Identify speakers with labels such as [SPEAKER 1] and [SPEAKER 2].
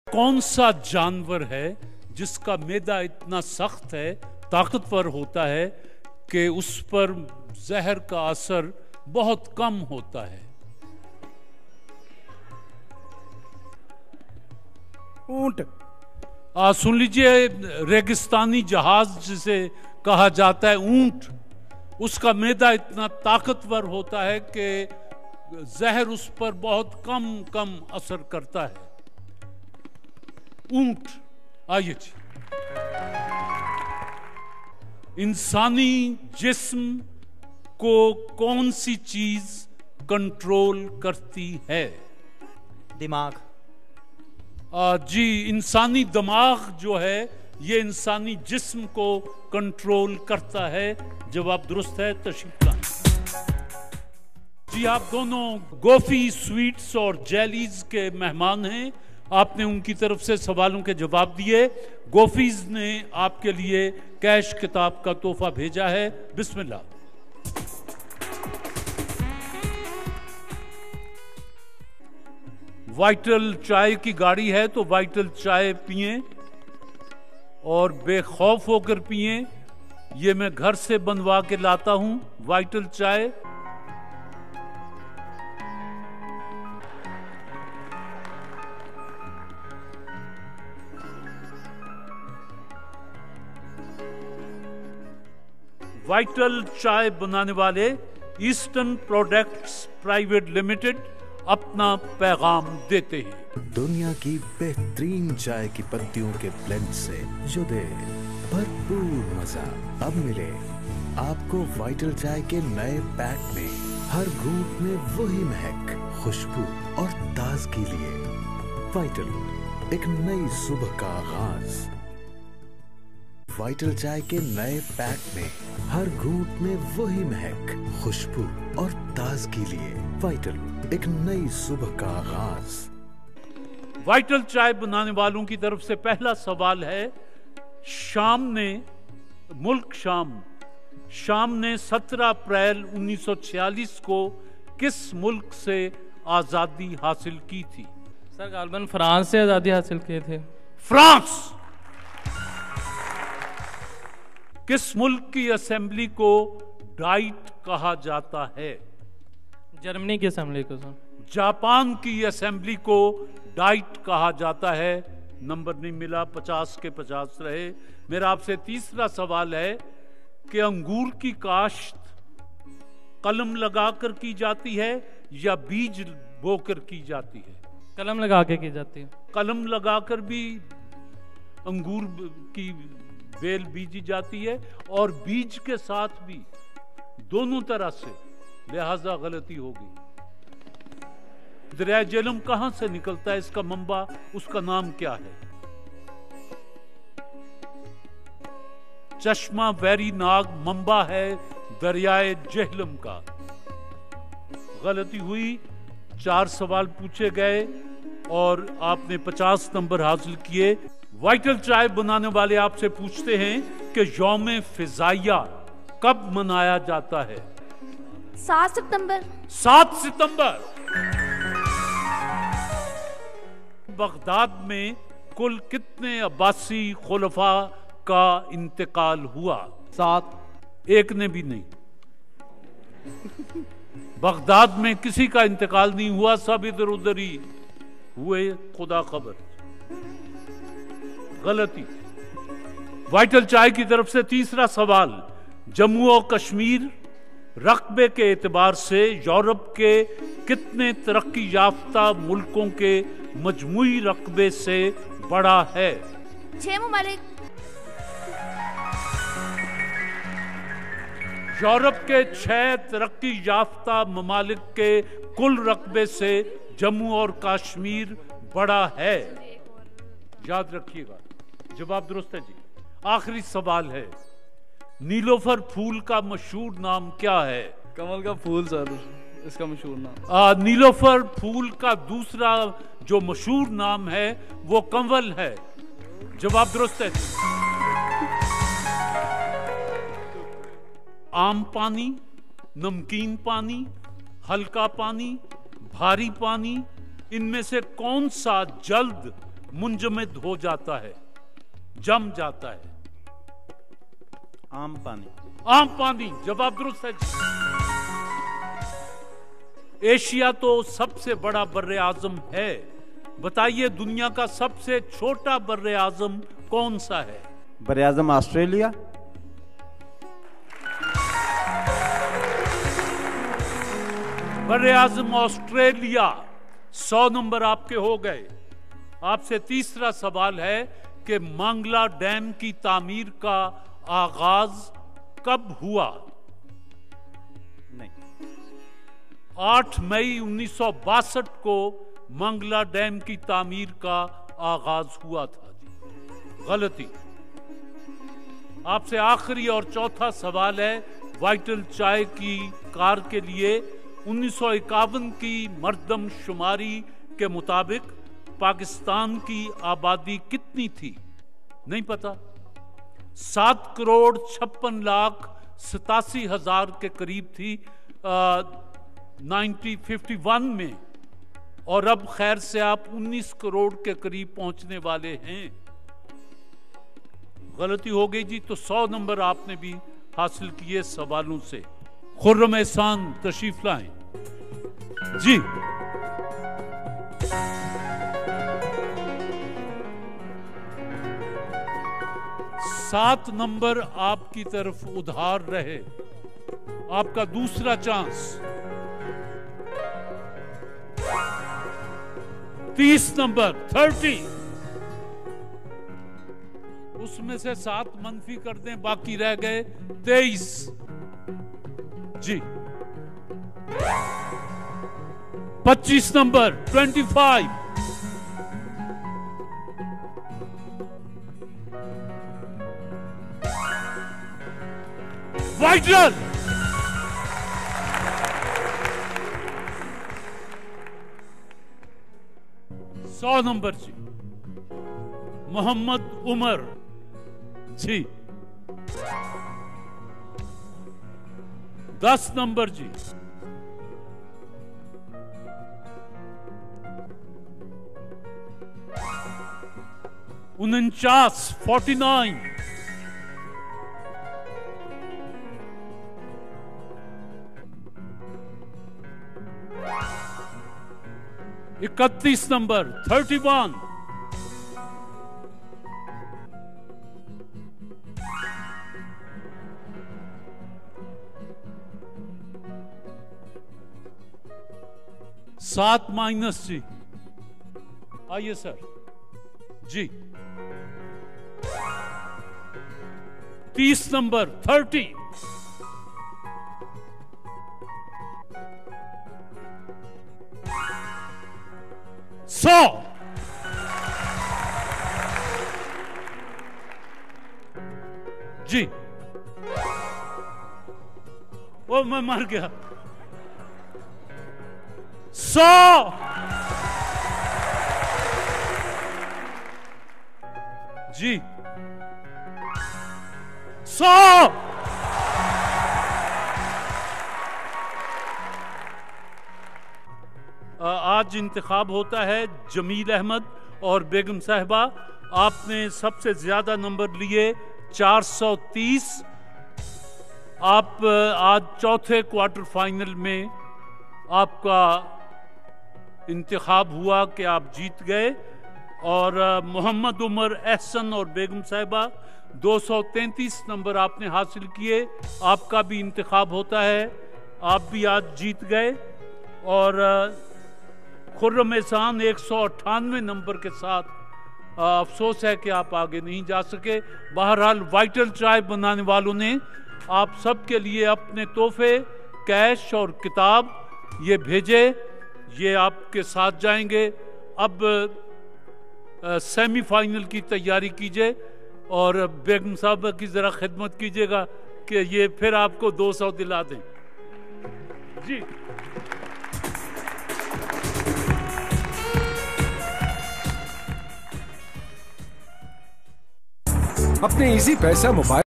[SPEAKER 1] कौन सा जानवर है जिसका मैदा इतना सख्त है, ताकतवर होता है कि उस पर जहर का असर बहुत कम होता है?
[SPEAKER 2] ऊंट।
[SPEAKER 1] सुन लीजिए, रेगिस्तानी जहाज जिसे कहा जाता है ऊंट, उसका मैदा इतना ताकतवर होता है कि जहर उस पर बहुत कम असर करता है। ऊंट। आइए जी, इंसानी जिस्म को कौन सी चीज कंट्रोल करती है?
[SPEAKER 2] दिमाग।
[SPEAKER 1] जी, इंसानी दिमाग जो है ये इंसानी जिस्म को कंट्रोल करता है। जवाब दुरुस्त है। तशरीफ लाएं। जी, आप दोनों गोफी स्वीट्स और जेलीज के मेहमान हैं। आपने उनकी तरफ से सवालों के जवाब दिए। गोफीज ने आपके लिए कैश किताब का तोहफा भेजा है। बिस्मिल्लाह। वाइटल चाय की गाड़ी है तो वाइटल चाय पिएं और बेखौफ होकर पिएं। ये मैं घर से बनवा के लाता हूं वाइटल चाय। वाइटल चाय बनाने वाले ईस्टर्न प्रोडक्ट्स प्राइवेट लिमिटेड अपना पैगाम देते हैं।
[SPEAKER 3] दुनिया की बेहतरीन चाय की पत्तियों के ब्लेंड से जो दे भरपूर मजा। अब मिले आपको वाइटल चाय के नए पैक में हर घूंट में वही महक, खुशबू और ताजगी लिए। वाइटल, एक नई सुबह का आगाज। वाइटल चाय के नए पैक में हर घूंट में वही महक, खुशबू और ताजगी लिए। वाइटल, एक नई सुबह का आगाज।
[SPEAKER 1] वाइटल चाय बनाने वालों की तरफ से पहला सवाल है। शाम ने 17 अप्रैल 1946 को किस मुल्क से आजादी हासिल की थी?
[SPEAKER 4] सर, गालबन फ्रांस से आजादी हासिल किए थे।
[SPEAKER 1] फ्रांस। किस मुल्क की असेंबली को डाइट कहा जाता है?
[SPEAKER 4] जर्मनी की असेंबली को। सर,
[SPEAKER 1] जापान की असेंबली को डाइट कहा जाता है। नंबर नहीं मिला, 50 के 50 रहे। मेरा आपसे तीसरा सवाल है कि अंगूर की काश्त कलम लगाकर की जाती है या बीज बोकर की जाती है?
[SPEAKER 4] कलम लगा के की जाती है।
[SPEAKER 1] कलम लगाकर भी अंगूर की बेल बीजी जाती है और बीज के साथ भी, दोनों तरह से, लिहाजा गलती होगी। दरिया झेलम कहां से निकलता है? इसका मंबा, उसका नाम क्या है? चश्मा वेरी नाग मंबा है दरियाए झेलम का। गलती हुई। 4 सवाल पूछे गए और आपने 50 नंबर हासिल किए। वाइटल चाय बनाने वाले आपसे पूछते हैं कि यौम फिजाइया कब मनाया जाता है?
[SPEAKER 5] 7 सितंबर।
[SPEAKER 1] 7 सितंबर। बगदाद में कुल कितने अब्बासी खुलफा का इंतकाल हुआ?
[SPEAKER 4] 7।
[SPEAKER 1] एक ने भी नहीं। बगदाद में किसी का इंतकाल नहीं हुआ, सब इधर उधर ही हुए, खुदा खबर। गलती। वाइटल चाय की तरफ से तीसरा सवाल। जम्मू और कश्मीर रकबे के एतबार से यूरोप के कितने तरक्की याफ्ता मुल्कों के मजमूई रकबे से बड़ा है?
[SPEAKER 5] 6 ममालिक।
[SPEAKER 1] यूरोप के 6 तरक्की याफ्ता ममालिक के कुल रकबे से जम्मू और कश्मीर बड़ा है। याद रखिएगा। जवाब दुरुस्त है जी। आखिरी सवाल है। नीलोफर फूल का मशहूर नाम क्या है?
[SPEAKER 4] कमल का फूल सर, इसका मशहूर नाम।
[SPEAKER 1] नीलोफर फूल का दूसरा जो मशहूर नाम है वो कंवल है। जवाब दुरुस्त है जी। आम पानी, नमकीन पानी, हल्का पानी, भारी पानी, इनमें से कौन सा जल्द मुंजमद हो जाता है, जम जाता है?
[SPEAKER 2] आम पानी।
[SPEAKER 1] आम पानी। जवाब दुरुस्त है जी। एशिया तो सबसे बड़ा बर्रे आजम है, बताइए दुनिया का सबसे छोटा बर्रे आजम कौन सा है?
[SPEAKER 2] बर्रे आजम ऑस्ट्रेलिया।
[SPEAKER 1] बर्रे आजम ऑस्ट्रेलिया। 100 नंबर आपके हो गए। आपसे तीसरा सवाल है कि मांगला डैम की तामीर का आगाज कब हुआ?
[SPEAKER 2] नहीं।
[SPEAKER 1] 8 मई 1962 को मंगला डैम की तामीर का आगाज हुआ था जी। गलती। आपसे आखिरी और चौथा सवाल है वाइटल चाय की कार के लिए 1951 की मर्दमशुमारी के मुताबिक पाकिस्तान की आबादी कितनी थी? नहीं पता। 7,56,87,000 के करीब थी 1951 में, और अब खैर से आप 19 करोड़ के करीब पहुंचने वाले हैं। गलती हो गई जी, तो 100 नंबर आपने भी हासिल किए सवालों से। खुर्रम एहसान तशरीफ लाएं जी। सात नंबर आपकी तरफ उधार रहे। आपका दूसरा चांस। 30 नंबर 30, उसमें से 7 मनफी कर दें, बाकी रह गए 23 जी। 25 नंबर 25, वाइटल। सौ नंबर जी मोहम्मद उमर जी। 10 नंबर जी 49 49। 31 नंबर 31। 7 माइनस जी। आइए सर जी। 30 नंबर 30। 100 जी। ओ मैं मर गया। 100 जी। 100 आज इंतखाब होता है जमील अहमद और बेगम साहिबा। आपने सबसे ज्यादा नंबर लिए 430। आप आज चौथे क्वार्टर फाइनल में आपका इंतखाब हुआ कि आप जीत गए। और मोहम्मद उमर, एहसन और बेगम साहिबा 233 नंबर आपने हासिल किए। आपका भी इंतखाब होता है, आप भी आज जीत गए। और खुर्रम एहसान 198 नंबर के साथ अफसोस है कि आप आगे नहीं जा सके। बहरहाल वाइटल चाय बनाने वालों ने आप सबके लिए अपने तोहफे, कैश और किताब ये भेजे, ये आपके साथ जाएंगे। अब सेमीफाइनल की तैयारी कीजिए और बेगम साहब की ज़रा खिदमत कीजिएगा कि ये फिर आपको 200 दिला दें जी।
[SPEAKER 6] अपने इजी पैसा मोबाइल